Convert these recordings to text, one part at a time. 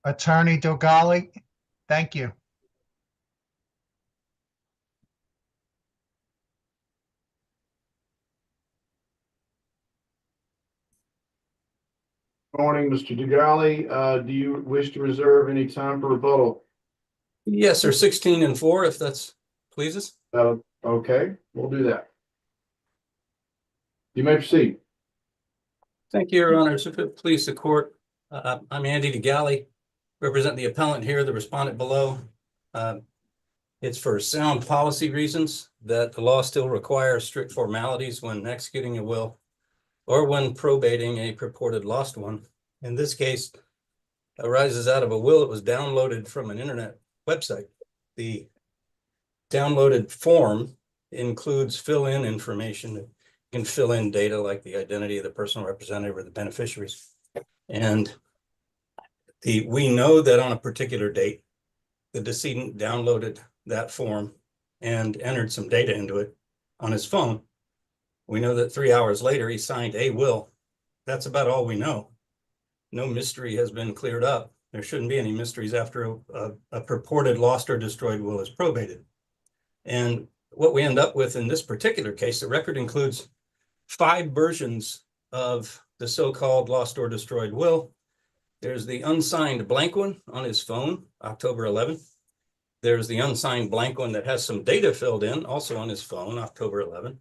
Attorney Dogali, thank you. Morning, Mr. Dogali. Do you wish to reserve any time for rebuttal? Yes, sir. 16 and 4, if that's pleases. Okay, we'll do that. You may proceed. Thank you, Your Honors. If it please the court, I'm Andy Dogali, represent the appellant here, the respondent below. It's for sound policy reasons that the law still requires strict formalities when executing a will or when probating a purported lost one. In this case, arises out of a will that was downloaded from an internet website. The downloaded form includes fill-in information. You can fill in data like the identity of the personal representative or the beneficiaries. And we know that on a particular date, the decedent downloaded that form and entered some data into it on his phone. We know that 3 hours later, he signed a will. That's about all we know. No mystery has been cleared up. There shouldn't be any mysteries after a purported lost or destroyed will is probated. And what we end up with in this particular case, the record includes 5 versions of the so-called lost or destroyed will. There's the unsigned blank one on his phone, October 11th. There's the unsigned blank one that has some data filled in, also on his phone, October 11th.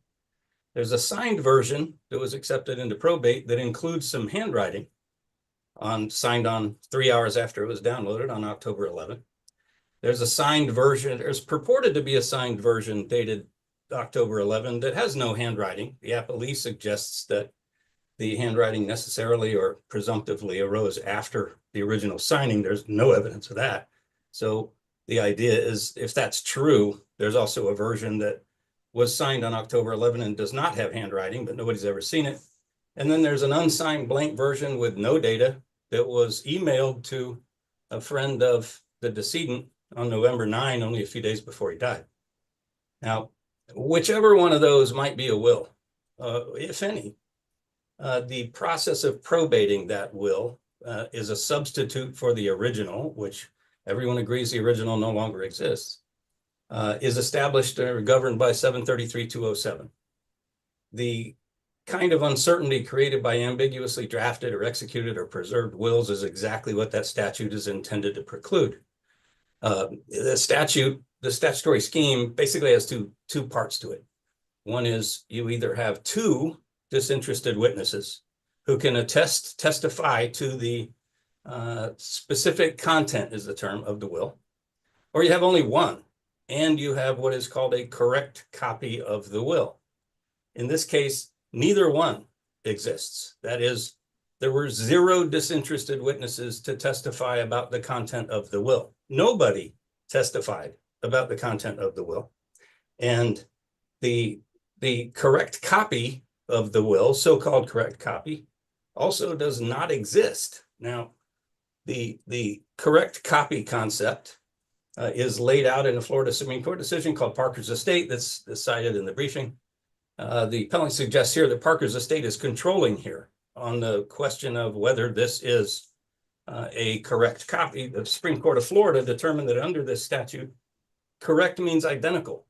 There's a signed version that was accepted into probate that includes some handwriting signed on 3 hours after it was downloaded on October 11th. There's a signed version, there's purported to be a signed version dated October 11 that has no handwriting. The appellee suggests that the handwriting necessarily or presumptively arose after the original signing. There's no evidence of that. So the idea is, if that's true, there's also a version that was signed on October 11 and does not have handwriting, but nobody's ever seen it. And then there's an unsigned blank version with no data that was emailed to a friend of the decedent on November 9, only a few days before he died. Now, whichever one of those might be a will, if any, the process of probating that will is a substitute for the original, which everyone agrees the original no longer exists, is established or governed by 733-207. The kind of uncertainty created by ambiguously drafted or executed or preserved wills is exactly what that statute is intended to preclude. The statutory scheme basically has two parts to it. One is you either have 2 disinterested witnesses who can testify to the specific content is the term of the will, or you have only one, and you have what is called a correct copy of the will. In this case, neither one exists. That is, there were 0 disinterested witnesses to testify about the content of the will. Nobody testified about the content of the will. And the correct copy of the will, so-called correct copy, also does not exist. Now, the correct copy concept is laid out in a Florida Supreme Court decision called Parker's Estate that's cited in the briefing. The appellant suggests here that Parker's Estate is controlling here on the question of whether this is a correct copy. The Supreme Court of Florida determined that under this statute, correct means identical.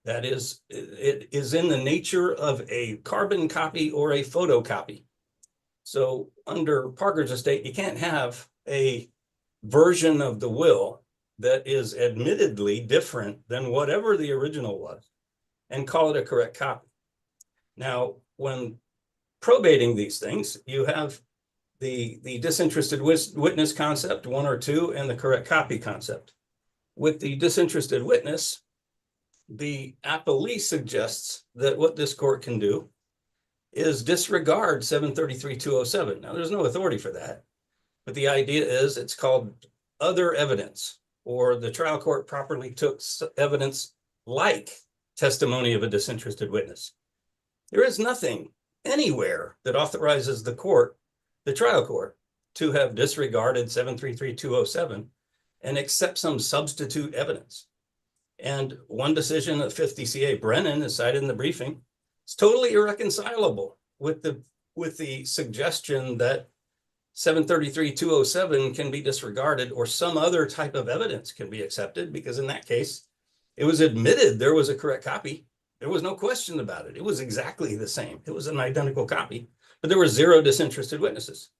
That is, it is in the nature of a carbon copy or a photocopy. So under Parker's Estate, you can't have a version of the will that is admittedly different than whatever the original was and call it a correct copy. Now, when probating these things, you have the disinterested witness concept, 1 or 2, and the correct copy concept. With the disinterested witness, the appellee suggests that what this court can do is disregard 733-207. Now, there's no authority for that, but the idea is it's called other evidence, or the trial court properly took evidence like testimony of a disinterested witness. There is nothing anywhere that authorizes the trial court, to have disregarded 733-207 and accept some substitute evidence. And one decision of 5th DCA Brennan is cited in the briefing. It's totally irreconcilable with the suggestion that 733-207 can be disregarded, or some other type of evidence can be accepted, because in that case, it was admitted there was a correct copy. There was no question about it. It was exactly the same. It was an identical copy, but there were 0 disinterested witnesses.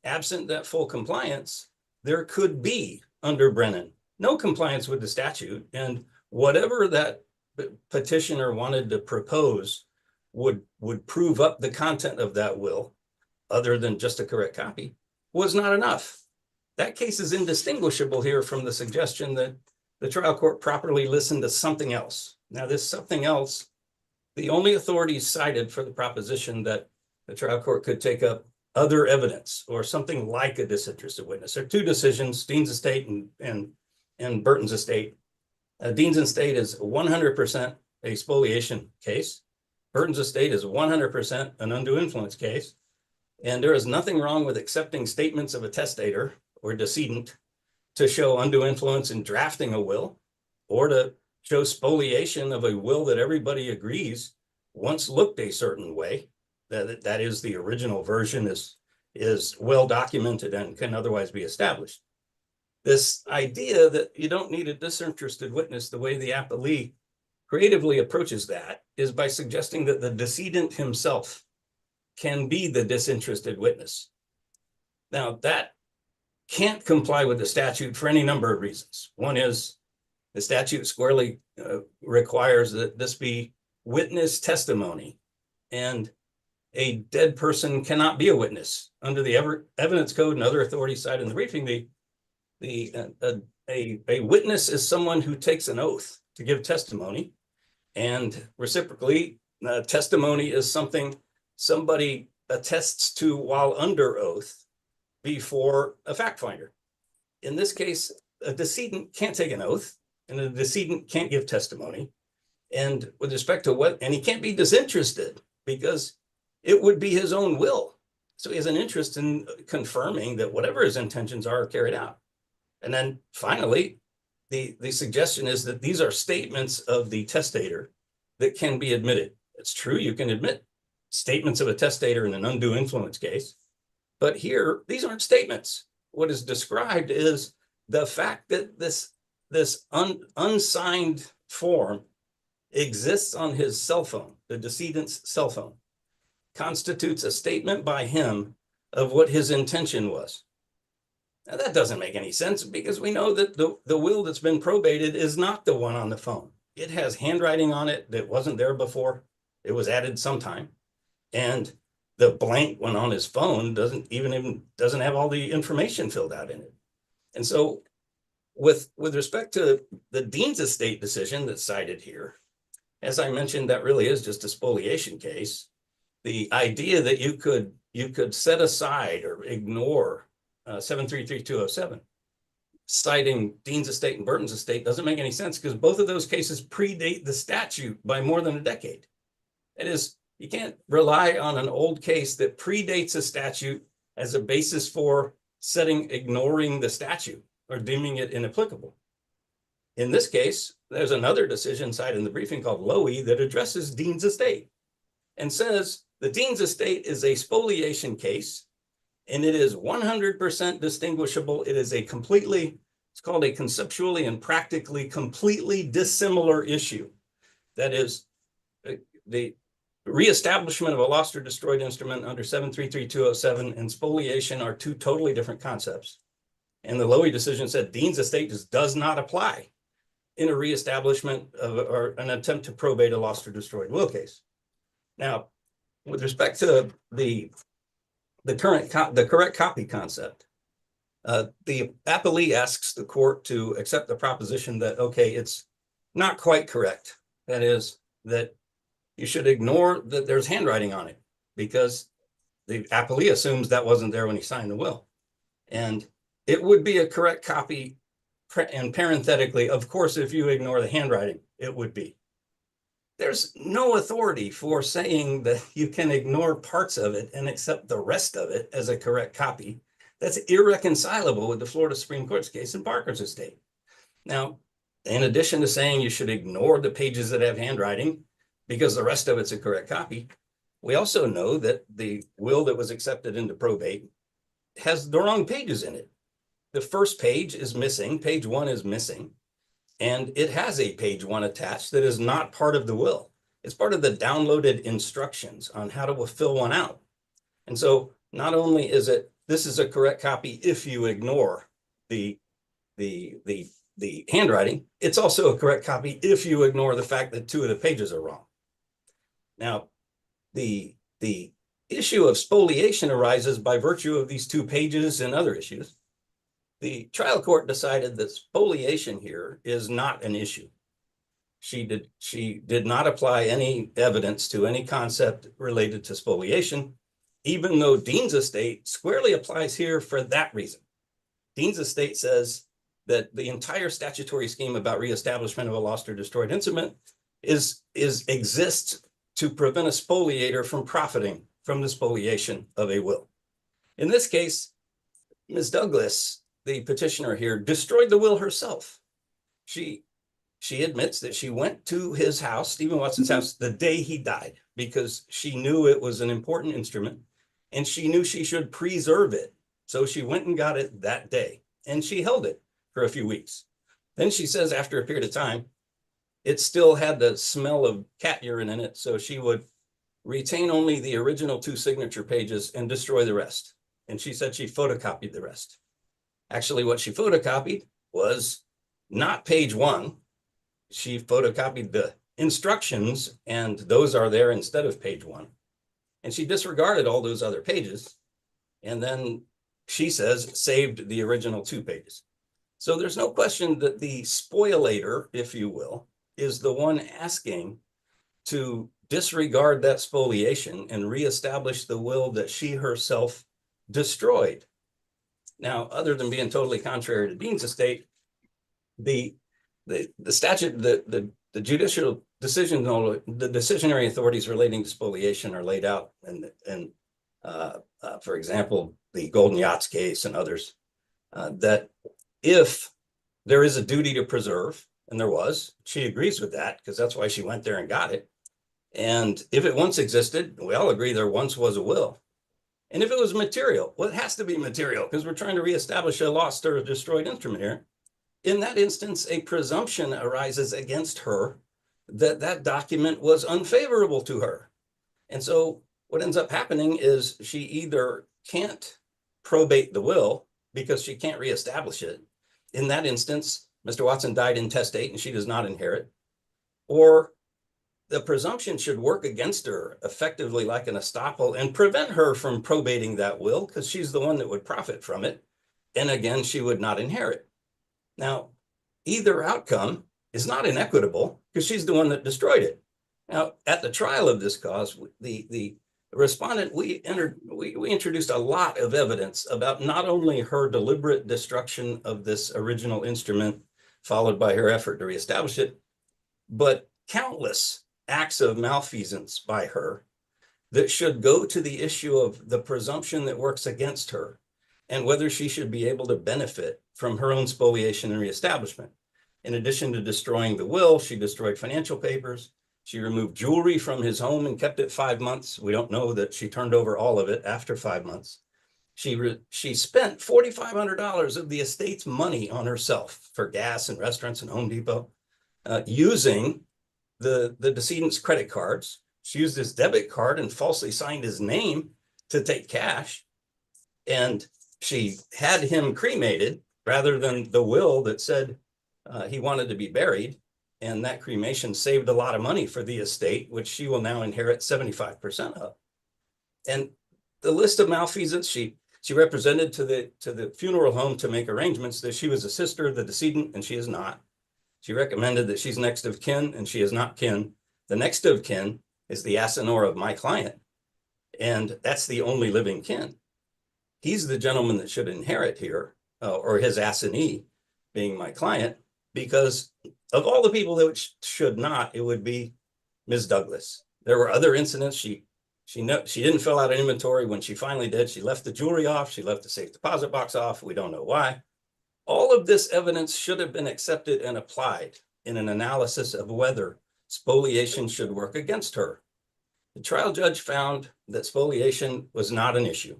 Absent that full compliance, there could be, under Brennan, no compliance with the statute, and whatever that petitioner wanted to propose would prove up the content of that will, other than just a correct copy, was not enough. That case is indistinguishable here from the suggestion that the trial court properly listened to something else. Now, this something else, the only authorities cited for the proposition that the trial court could take up other evidence or something like a disinterested witness. There are 2 decisions, Dean's estate and Burton's estate. Dean's estate is 100% a spoliation case. Burton's estate is 100% an undue influence case. And there is nothing wrong with accepting statements of a testator or decedent to show undue influence in drafting a will, or to show spoliation of a will that everybody agrees once looked a certain way. That is, the original version is well documented and can otherwise be established. This idea that you don't need a disinterested witness, the way the appellee creatively approaches that is by suggesting that the decedent himself can be the disinterested witness. Now, that can't comply with the statute for any number of reasons. One is the statute squarely requires that this be witness testimony, and a dead person cannot be a witness. Under the evidence code and other authorities cited in the briefing, a witness is someone who takes an oath to give testimony, and reciprocally, testimony is something somebody attests to while under oath before a fact finder. In this case, a decedent can't take an oath, and a decedent can't give testimony. And with respect to and he can't be disinterested, because it would be his own will. So he has an interest in confirming that whatever his intentions are carried out. And then finally, the suggestion is that these are statements of the testator that can be admitted. It's true, you can admit statements of a testator in an undue influence case, but here, these aren't statements. What is described is the fact that this unsigned form exists on his cell phone, the decedent's cell phone, constitutes a statement by him of what his intention was. Now, that doesn't make any sense, because we know that the will that's been probated is not the one on the phone. It has handwriting on it that wasn't there before. It was added sometime. And the blank one on his phone doesn't have all the information filled out in it. And so with respect to the Dean's estate decision that's cited here, as I mentioned, that really is just a spoliation case. The idea that you could set aside or ignore 733-207, citing Dean's estate and Burton's estate, doesn't make any sense, because both of those cases predate the statute by more than a decade. It is, you can't rely on an old case that predates a statute as a basis for ignoring the statute or deeming it inapplicable. In this case, there's another decision cited in the briefing called Lowy that addresses Dean's estate and says the Dean's estate is a spoliation case, and it is 100% distinguishable. It is it's called a conceptually and practically completely dissimilar issue. That is, the reestablishment of a lost or destroyed instrument under 733-207 and spoliation are 2 totally different concepts. And the Lowy decision said Dean's estate does not apply in a reestablishment or an attempt to probate a lost or destroyed will case. Now, with respect to the correct copy concept, the appellee asks the court to accept the proposition that, okay, it's not quite correct. That is, that you should ignore that there's handwriting on it, because the appellee assumes that wasn't there when he signed the will. And it would be a correct copy, and parenthetically, of course, if you ignore the handwriting, it would be. There's no authority for saying that you can ignore parts of it and accept the rest of it as a correct copy. That's irreconcilable with the Florida Supreme Court's case in Parker's estate. Now, in addition to saying you should ignore the pages that have handwriting because the rest of it's a correct copy, we also know that the will that was accepted into probate has the wrong pages in it. The first page is missing, page 1 is missing, and it has a page 1 attached that is not part of the will. It's part of the downloaded instructions on how to fill one out. And so not only is it, this is a correct copy if you ignore the handwriting, it's also a correct copy if you ignore the fact that 2 of the pages are wrong. Now, the issue of spoliation arises by virtue of these 2 pages and other issues. The trial court decided that spoliation here is not an issue. She did not apply any evidence to any concept related to spoliation, even though Dean's estate squarely applies here for that reason. Dean's estate says that the entire statutory scheme about reestablishment of a lost or destroyed instrument exists to prevent a spoliator from profiting from the spoliation of a will. In this case, Ms. Douglas, the petitioner here, destroyed the will herself. She admits that she went to his house, Stephen Watson's house, the day he died, because she knew it was an important instrument and she knew she should preserve it. So she went and got it that day and she held it for a few weeks. Then she says after a period of time, it still had the smell of cat urine in it. So she would retain only the original 2 signature pages and destroy the rest. And she said she photocopied the rest. Actually, what she photocopied was not page 1. She photocopied the instructions, and those are there instead of page 1. And she disregarded all those other pages. And then she says saved the original 2 pages. So there's no question that the spoliator, if you will, is the one asking to disregard that spoliation and reestablish the will that she herself destroyed. Now, other than being totally contrary to Dean's estate, the statute, the judicial decision, the decisionary authorities relating to spoliation are laid out, and for example, the Golden Yachts case and others, that if there is a duty to preserve, and there was, she agrees with that because that's why she went there and got it. And if it once existed, we all agree there once was a will. And if it was material, well, it has to be material because we're trying to reestablish a lost or destroyed instrument here. In that instance, a presumption arises against her that that document was unfavorable to her. And so what ends up happening is she either can't probate the will because she can't reestablish it. In that instance, Mr. Watson died intestate and she does not inherit, or the presumption should work against her effectively like an estoppel and prevent her from probating that will because she's the one that would profit from it. And again, she would not inherit. Now, either outcome is not inequitable because she's the one that destroyed it. Now, at the trial of this cause, the respondent, we introduced a lot of evidence about not only her deliberate destruction of this original instrument, followed by her effort to reestablish it, but countless acts of malfeasance by her that should go to the issue of the presumption that works against her and whether she should be able to benefit from her own spoliation and reestablishment. In addition to destroying the will, she destroyed financial papers. She removed jewelry from his home and kept it 5 months. We don't know that she turned over all of it after 5 months. She spent $4,500 of the estate's money on herself for gas and restaurants and Home Depot, using the decedent's credit cards. She used his debit card and falsely signed his name to take cash. And she had him cremated rather than the will that said he wanted to be buried. And that cremation saved a lot of money for the estate, which she will now inherit 75% of. And the list of malfeasance, she represented to the funeral home to make arrangements that she was a sister of the decedent, and she is not. She recommended that she's next of kin, and she is not kin. The next of kin is the asinore of my client, and that's the only living kin. He's the gentleman that should inherit here, or his assignee being my client, because of all the people that should not, it would be Ms. Douglas. There were other incidents. She didn't fill out an inventory. When she finally did, she left the jewelry off. She left the safe deposit box off. We don't know why. All of this evidence should have been accepted and applied in an analysis of whether spoliation should work against her. The trial judge found that spoliation was not an issue.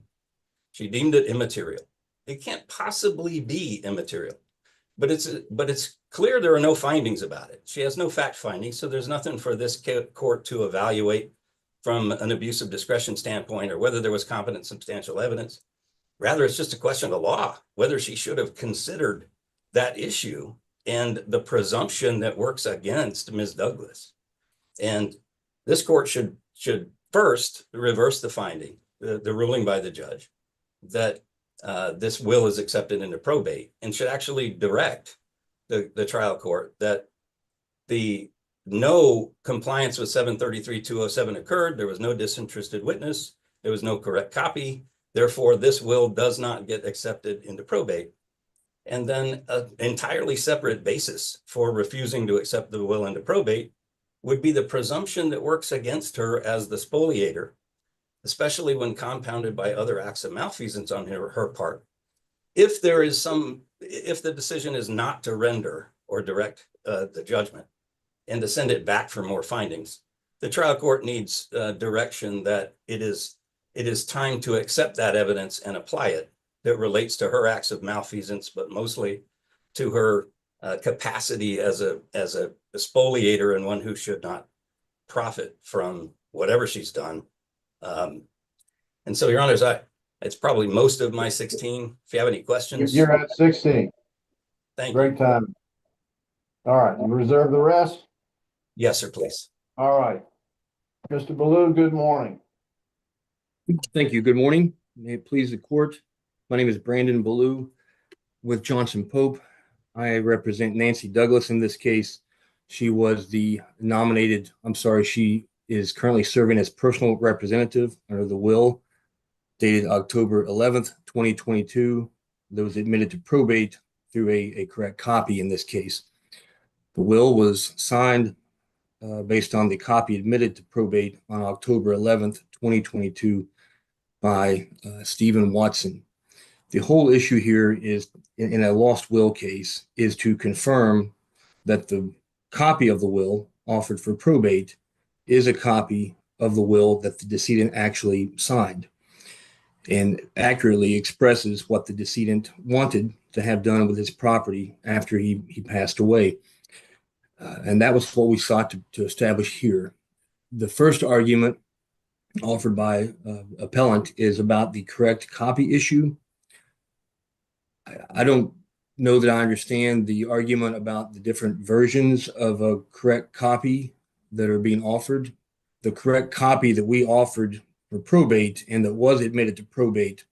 She deemed it immaterial. It can't possibly be immaterial, but it's clear there are no findings about it. She has no fact findings, so there's nothing for this court to evaluate from an abuse of discretion standpoint or whether there was competent substantial evidence. Rather, it's just a question of law, whether she should have considered that issue and the presumption that works against Ms. Douglas. And this court should first reverse the finding, the ruling by the judge that this will is accepted into probate, and should actually direct the trial court that the no compliance with 733-207 occurred. There was no disinterested witness. There was no correct copy. Therefore, this will does not get accepted into probate. And then an entirely separate basis for refusing to accept the will into probate would be the presumption that works against her as the spoliator, especially when compounded by other acts of malfeasance on her part. If the decision is not to render or direct the judgment and to send it back for more findings, the trial court needs direction that it is time to accept that evidence and apply it that relates to her acts of malfeasance, but mostly to her capacity as a spoliator and one who should not profit from whatever she's done. And so, Your Honors, it's probably most of my 16. If you have any questions. You're at 16. Thank Great you. time. All right, you reserve the rest? Yes, sir, please. All right. Mr. Baloo, good morning. Thank you. Good morning. May it please the court. My name is Brandon Baloo with Johnson Pope. I represent Nancy Douglas in this case. She was the nominated, she is currently serving as personal representative under the will dated October 11th, 2022. That was admitted to probate through a correct copy in this case. The will was signed based on the copy admitted to probate on October 11th, 2022 by Stephen Watson. The whole issue here is, in a lost will case, is to confirm that the copy of the will offered for probate is a copy of the will that the decedent actually signed and accurately expresses what the decedent wanted to have done with his property after he passed away. And that was what we sought to establish here. The first argument offered by Appellant is about the correct copy issue. I don't know that I understand the argument about the different versions of a correct copy that are being offered. The correct copy that we offered for probate and that was admitted to probate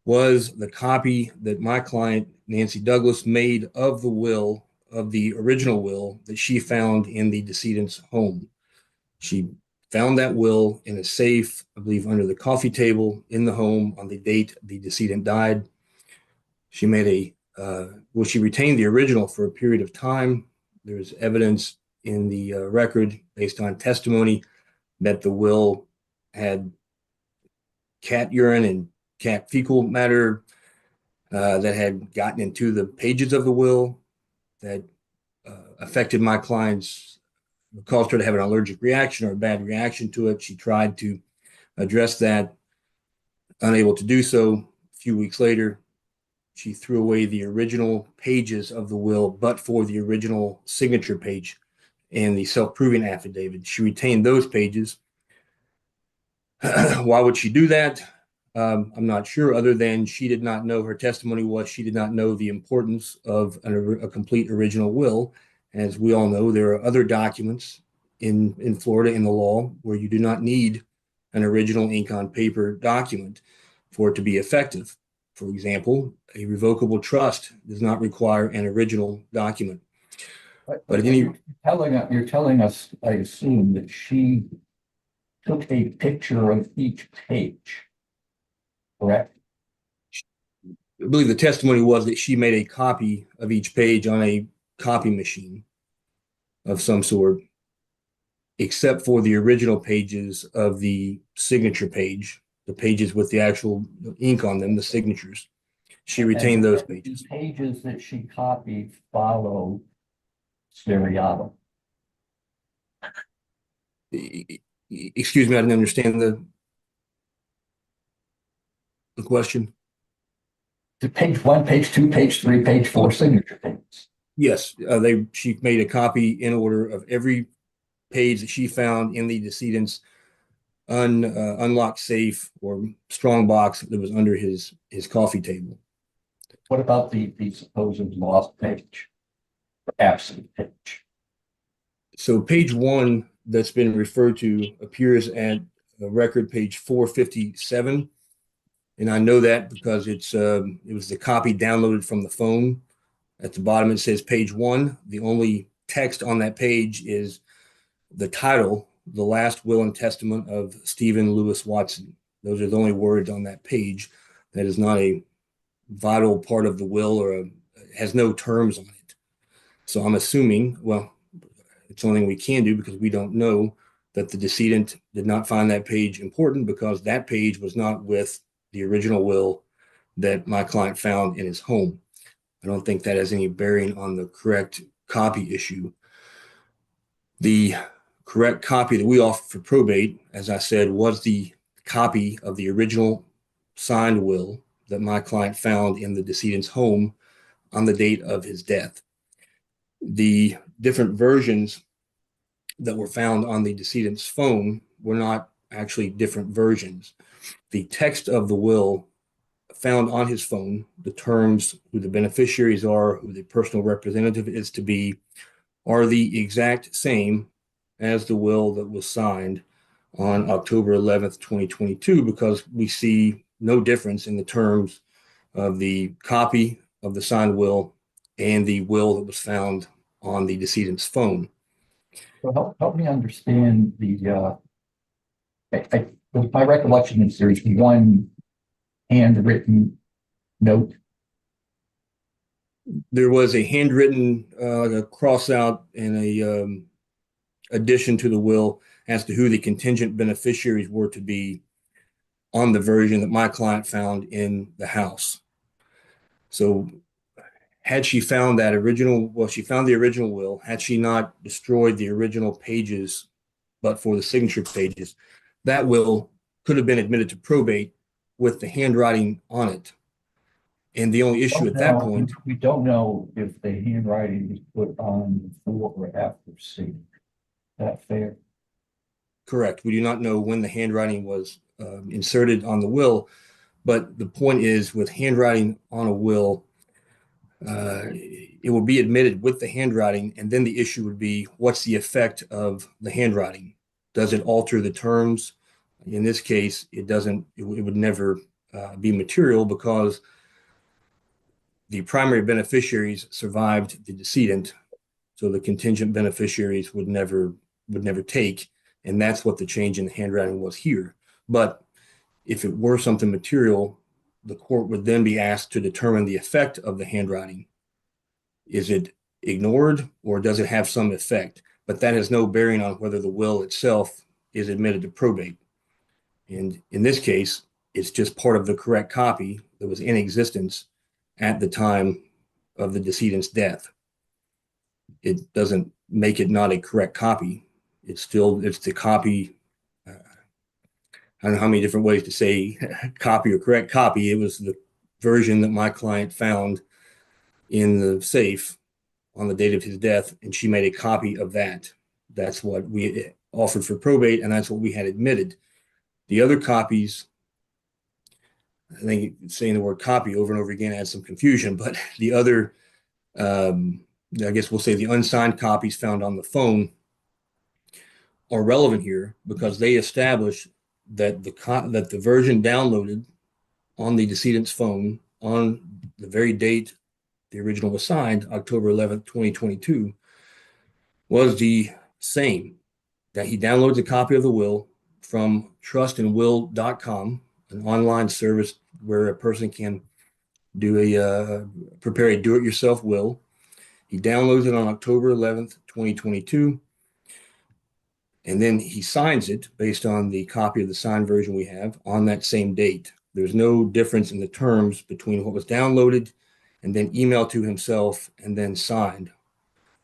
was the copy that my client, Nancy Douglas, made of the will, of the original will that she found in the decedent's home. She found that will in a safe, I believe, under the coffee table in the home on the date the decedent died. She made she retained the original for a period of time. There's evidence in the record based on testimony that the will had cat urine and cat fecal matter that had gotten into the pages of the will that affected my client's, caused her to have an allergic reaction or a bad reaction to it. She tried to address that, unable to do so. A few weeks later, she threw away the original pages of the will, but for the original signature page and the self-proving affidavit. She retained those pages. Why would she do that? I'm not sure, other than she did not know, her testimony was she did not know the importance of a complete original will. As we all know, there are other documents in Florida in the law where you do not need an original ink on paper document for it to be effective. For example, a revocable trust does not require an original document. But you're telling us, I assume, that she took a picture of each page, correct? I believe the testimony was that she made a copy of each page on a copy machine of some sort, except for the original pages of the signature page, the pages with the actual ink on them, the signatures. She retained those pages. The pages that she copied follow seriatim. Excuse me, I didn't understand the question? To page 1, page 2, page 3, page 4 signature pages. Yes, she made a copy in order of every page that she found in the decedent's unlocked safe or strong box that was under his coffee table. What about the supposed lost page? Or absent page? So page 1 that's been referred to appears at record page 457. And I know that because it was the copy downloaded from the phone. At the bottom, it says page 1. The only text on that page is the title, The Last Will and Testament of Stephen Lewis Watson. Those are the only words on that page. That is not a vital part of the will or has no terms on it. So I'm assuming, well, it's the only thing we can do because we don't know, that the decedent did not find that page important because that page was not with the original will that my client found in his home. I don't think that has any bearing on the correct copy issue. The correct copy that we offered for probate, as I said, was the copy of the original signed will that my client found in the decedent's home on the date of his death. The different versions that were found on the decedent's phone were not actually different versions. The text of the will found on his phone, the terms, who the beneficiaries are, who the personal representative is to be, are the exact same as the will that was signed on October 11th, 2022, because we see no difference in the terms of the copy of the signed will and the will that was found on the decedent's phone. So help me understand my recollection is there's one handwritten note. There was a handwritten, a cross out and a addition to the will as to who the contingent beneficiaries were to be on the version that my client found in the house. So had she found that original, well, she found the original will, had she not destroyed the original pages, but for the signature pages, that will could have been admitted to probate with the handwriting on it. And the only issue at that point, we don't know if the handwriting was put on before or after C. That fair? correct, we do not know when the handwriting was inserted on the will, but the point is with handwriting on a will, it will be admitted with the handwriting, and then the issue would be what's the effect of the handwriting? Does it alter the terms? In this case, it doesn't. It would never be material because the primary beneficiaries survived the decedent, so the contingent beneficiaries would never take, and that's what the change in the handwriting was here. But if it were something material, the court would then be asked to determine the effect of the handwriting. Is it ignored or does it have some effect? But that has no bearing on whether the will itself is admitted to probate. And in this case, it's just part of the correct copy that was in existence at the time of the decedent's death. It doesn't make it not a correct copy. It's the copy. I don't know how many different ways to say copy or correct copy. It was the version that my client found in the safe on the date of his death, and she made a copy of that. That's what we offered for probate, and that's what we had admitted. The other copies, I think saying the word copy over and over again adds some confusion, but the other, I guess we'll say the unsigned copies found on the phone are relevant here because they establish that the version downloaded on the decedent's phone on the very date the original was signed, October 11th, 2022, was the same. That he downloads a copy of the will from trustandwill.com, an online service where a person can prepare a do-it-yourself will. He downloads it on October 11th, 2022. And then he signs it based on the copy of the signed version we have on that same date. There's no difference in the terms between what was downloaded and then emailed to himself and then signed.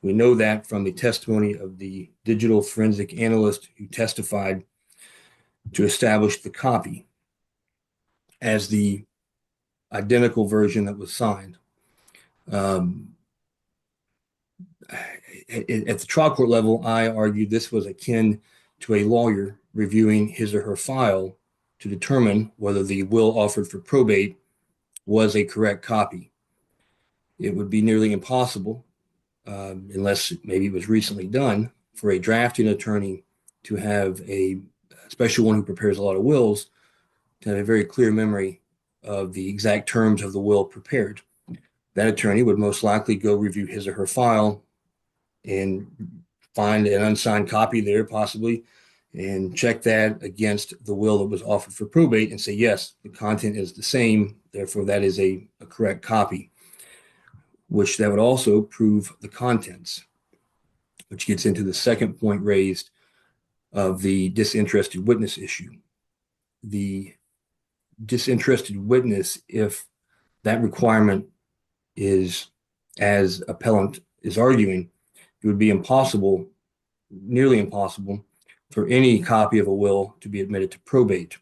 We know that from the testimony of the digital forensic analyst who testified to establish the copy. as the identical version that was signed. At the trial court level, I argued this was akin to a lawyer reviewing his or her file to determine whether the will offered for probate was a correct copy. It would be nearly impossible, unless maybe it was recently done, for a drafting attorney to have especially one who prepares a lot of wills, to have a very clear memory of the exact terms of the will prepared. That attorney would most likely go review his or her file and find an unsigned copy there possibly, and check that against the will that was offered for probate and say, yes, the content is the same, therefore that is a correct copy, which that would also prove the contents, which gets into the second point raised of the disinterested witness issue. The disinterested witness, if that requirement is, as appellant is arguing, it would be impossible, nearly impossible, for any copy of a will to be admitted to probate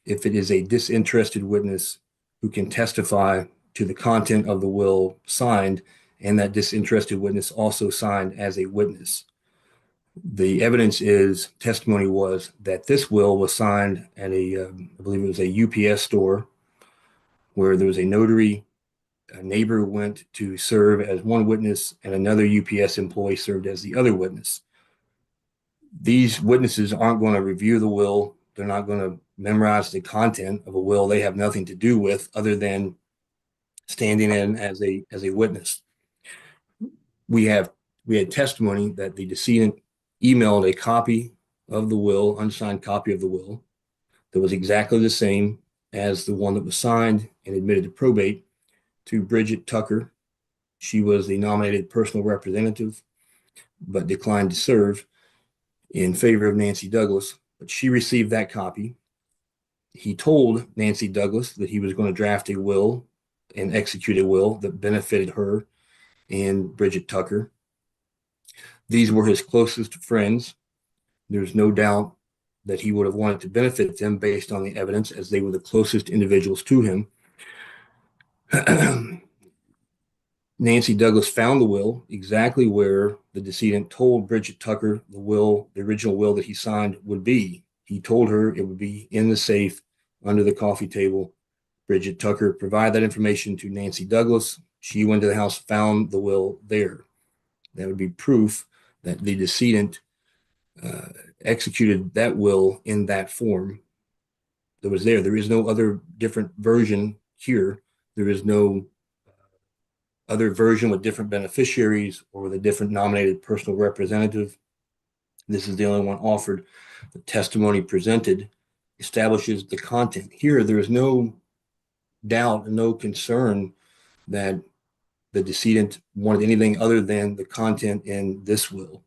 if it is a disinterested witness who can testify to the content of the will signed, and that disinterested witness also signed as a witness. The evidence testimony was that this will was signed at I believe it was a UPS store, where there was a notary. A neighbor went to serve as one witness, and another UPS employee served as the other witness. These witnesses aren't going to review the will. They're not going to memorize the content of a will they have nothing to do with, other than standing in as a witness. We had testimony that the decedent emailed a copy of the will, unsigned copy of the will, that was exactly the same as the one that was signed and admitted to probate, to Bridget Tucker. She was the nominated personal representative, but declined to serve in favor of Nancy Douglas. But she received that copy. He told Nancy Douglas that he was going to draft a will and execute a will that benefited her and Bridget Tucker. These were his closest friends. There's no doubt that he would have wanted to benefit them based on the evidence, as they were the closest individuals to him. Nancy Douglas found the will exactly where the decedent told Bridget Tucker the original will that he signed would be. He told her it would be in the safe under the coffee table. Bridget Tucker provided that information to Nancy Douglas. She went to the house, found the will there. That would be proof that the decedent executed that will in that form that was there. There is no other different version here. There is no other version with different beneficiaries or with a different nominated personal representative. This is the only one offered. The testimony presented establishes the content. Here, there is no doubt and no concern that the decedent wanted anything other than the content in this will.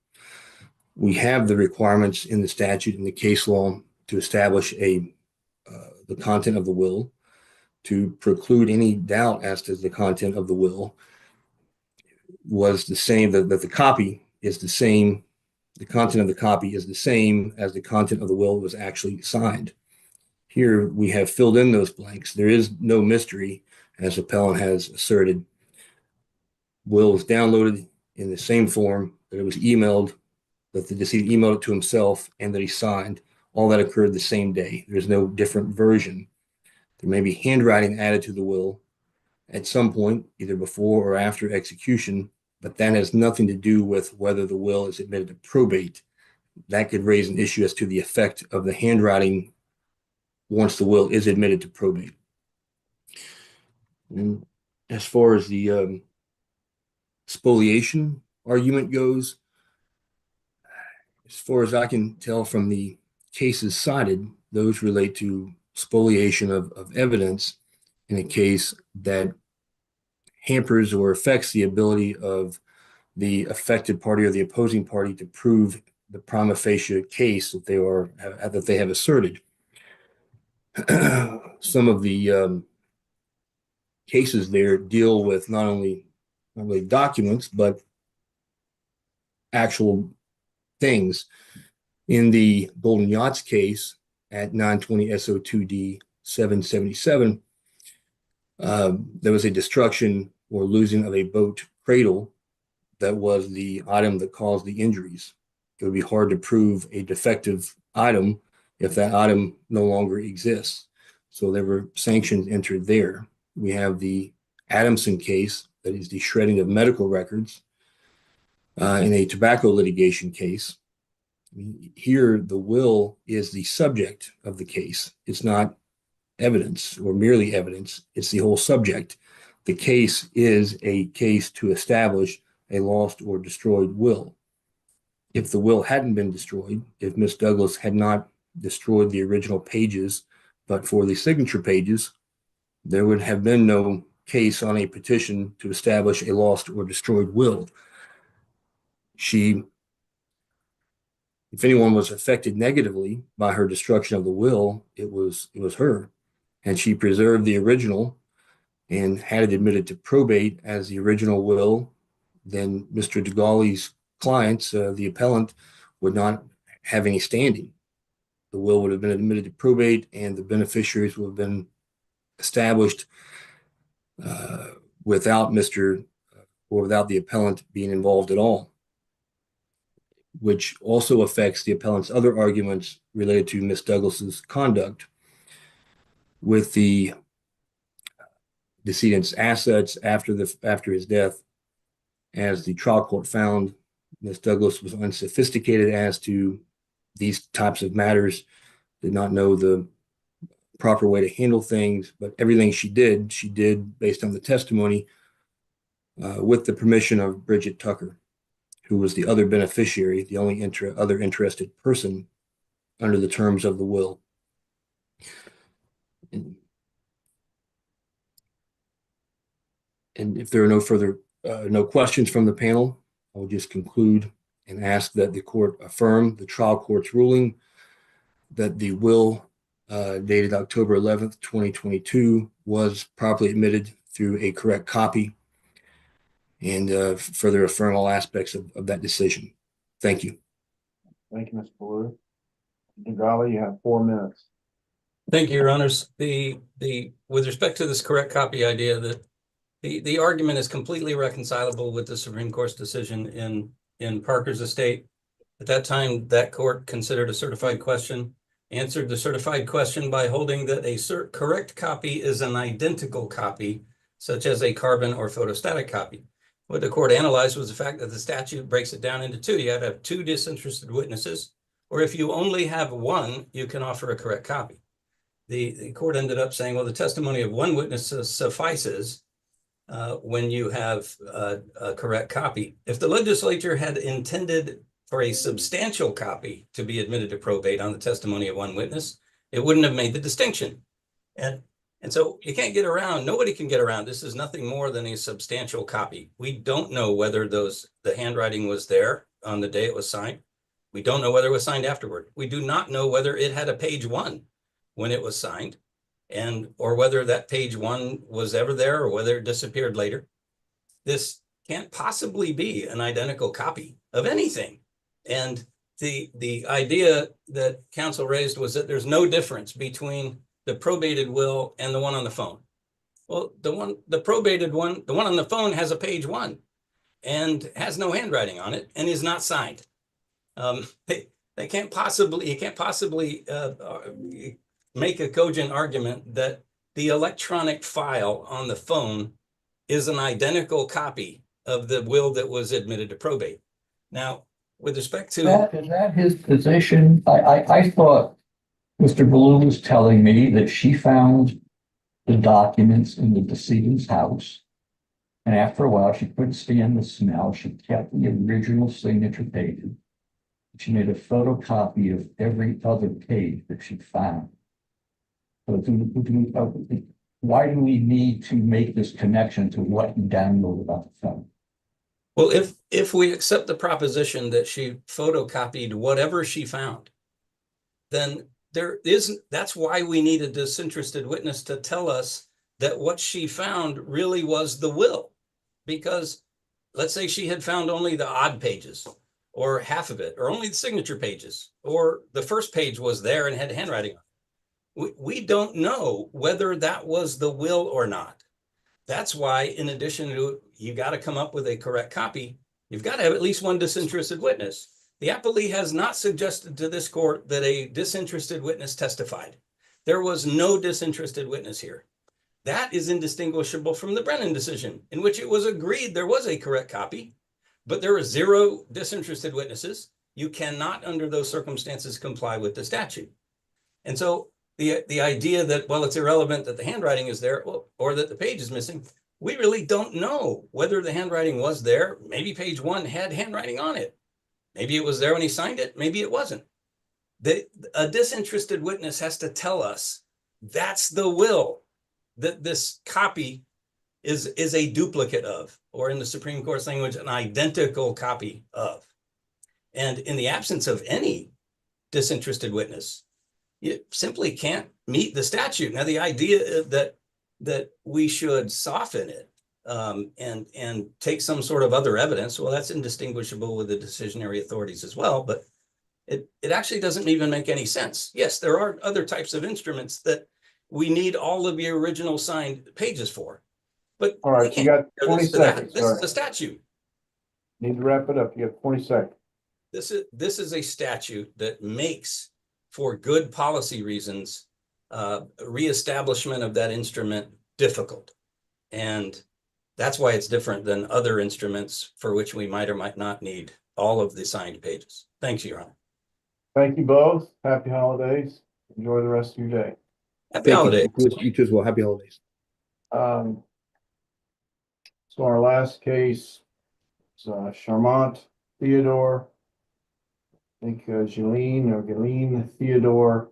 We have the requirements in the statute and the case law to establish the content of the will, to preclude any doubt as to the content of the will was the same, that the copy is the same, the content of the copy is the same as the content of the will was actually signed. Here we have filled in those blanks. There is no mystery, as Appellant has asserted. Will was downloaded in the same form that it was emailed, that the decedent emailed it to himself, and that he signed. All that occurred the same day. There's no different version. There may be handwriting added to the will at some point, either before or after execution, but that has nothing to do with whether the will is admitted to probate. That could raise an issue as to the effect of the handwriting once the will is admitted to probate. And as far as the spoliation argument goes, as far as I can tell from the cases cited, those relate to spoliation of evidence in a case that hampers or affects the ability of the affected party or the opposing party to prove the prima facie case that they have asserted. Some of the cases there deal with not only documents, but actual things. In the Golden Yachts case at 920 SO2D 777, there was a destruction or losing of a boat cradle that was the item that caused the injuries. It would be hard to prove a defective item if that item no longer exists. So there were sanctions entered there. We have the Adamson case, that is the shredding of medical records, in a tobacco litigation case. Here, the will is the subject of the case. It's not evidence or merely evidence. It's the whole subject. The case is a case to establish a lost or destroyed will. If the will hadn't been destroyed, if Miss Douglas had not destroyed the original pages, but for the signature pages, there would have been no case on a petition to establish a lost or destroyed will. If anyone was affected negatively by her destruction of the will, it was her. And she preserved the original and had it admitted to probate as the original will, then Mr. Degali's clients, the appellant, would not have any standing. The will would have been admitted to probate and the beneficiaries would have been established without the appellant being involved at all, which also affects the appellant's other arguments related to Miss Douglas's conduct with the decedent's assets after his death. As the trial court found, Miss Douglas was unsophisticated as to these types of matters, did not know the proper way to handle things, but everything she did based on the testimony with the permission of Bridget Tucker, who was the other beneficiary, the only other interested person under the terms of the will. And if there are no questions from the panel, I will just conclude and ask that the court affirm the trial court's ruling that the will dated October 11th, 2022 was properly admitted through a correct copy, and further affirm all aspects of that decision. Thank you. Thank you, Mr. Blue. Degali, you have 4 minutes. Thank you, Your Honors. With respect to this correct copy idea, that the argument is completely reconcilable with the Supreme Court's decision in Parker's estate. At that time, that court considered a certified question, answered the certified question by holding that a correct copy is an identical copy, such as a carbon or photostatic copy. What the court analyzed was the fact that the statute breaks it down into 2. You have to have 2 disinterested witnesses, or if you only have 1, you can offer a correct copy. The court ended up saying, well, the testimony of 1 witness suffices when you have a correct copy. If the legislature had intended for a substantial copy to be admitted to probate on the testimony of 1 witness, it wouldn't have made the distinction. And so you can't get around, nobody can get around. This is nothing more than a substantial copy. We don't know whether the handwriting was there on the day it was signed. We don't know whether it was signed afterward. We do not know whether it had a page 1 when it was signed, or whether that page 1 was ever there or whether it disappeared later. This can't possibly be an identical copy of anything. And the idea that counsel raised was that there's no difference between the probated will and the one on the phone. Well, the probated one, the one on the phone has a page 1 and has no handwriting on it and is not signed. You can't possibly make a cogent argument that the electronic file on the phone is an identical copy of the will that was admitted to probate. Now, with respect to is that his position? I thought Mr. Blue was telling me that she found the documents in the decedent's house, and after a while she couldn't stand the smell. She kept the original signature pages. She made a photocopy of every other page that she found. So why do we need to make this connection to what you downloaded on the phone? Well, if we accept the proposition that she photocopied whatever she found, then that's why we need a disinterested witness to tell us that what she found really was the will. Because let's say she had found only the odd pages or half of it, or only the signature pages, or the first page was there and had handwriting on it. We don't know whether that was the will or not. That's why, in addition to, you got to come up with a correct copy, you've got to have at least one disinterested witness. The appellee has not suggested to this court that a disinterested witness testified. There was no disinterested witness here. That is indistinguishable from the Brennan decision, in which it was agreed there was a correct copy, but there were 0 disinterested witnesses. You cannot, under those circumstances, comply with the statute. And so the idea that, well, it's irrelevant that the handwriting is there, or that the page is missing, we really don't know whether the handwriting was there. Maybe page 1 had handwriting on it. Maybe it was there when he signed it. Maybe it wasn't. A disinterested witness has to tell us that's the will that this copy is a duplicate of, or in the Supreme Court's language, an identical copy of. And in the absence of any disinterested witness, you simply can't meet the statute. Now, the idea that we should soften it and take some sort of other evidence, well, that's indistinguishable with the decisionary authorities as well, but it actually doesn't even make any sense. Yes, there are other types of instruments that we need all of your original signed pages for, but All right, you got 20 seconds. This All is right. a statute. Need to wrap it up. You have 20 seconds. This is a statute that makes, for good policy reasons, reestablishment of that instrument difficult. And that's why it's different than other instruments for which we might or might not need all of the signed pages. Thanks, Your Honor. Thank you both. Happy holidays. Enjoy the rest of your day. Happy Thank holidays. You too as well. Happy holidays. So our last case is Charmant Theodore. I think Ghislaine Theodore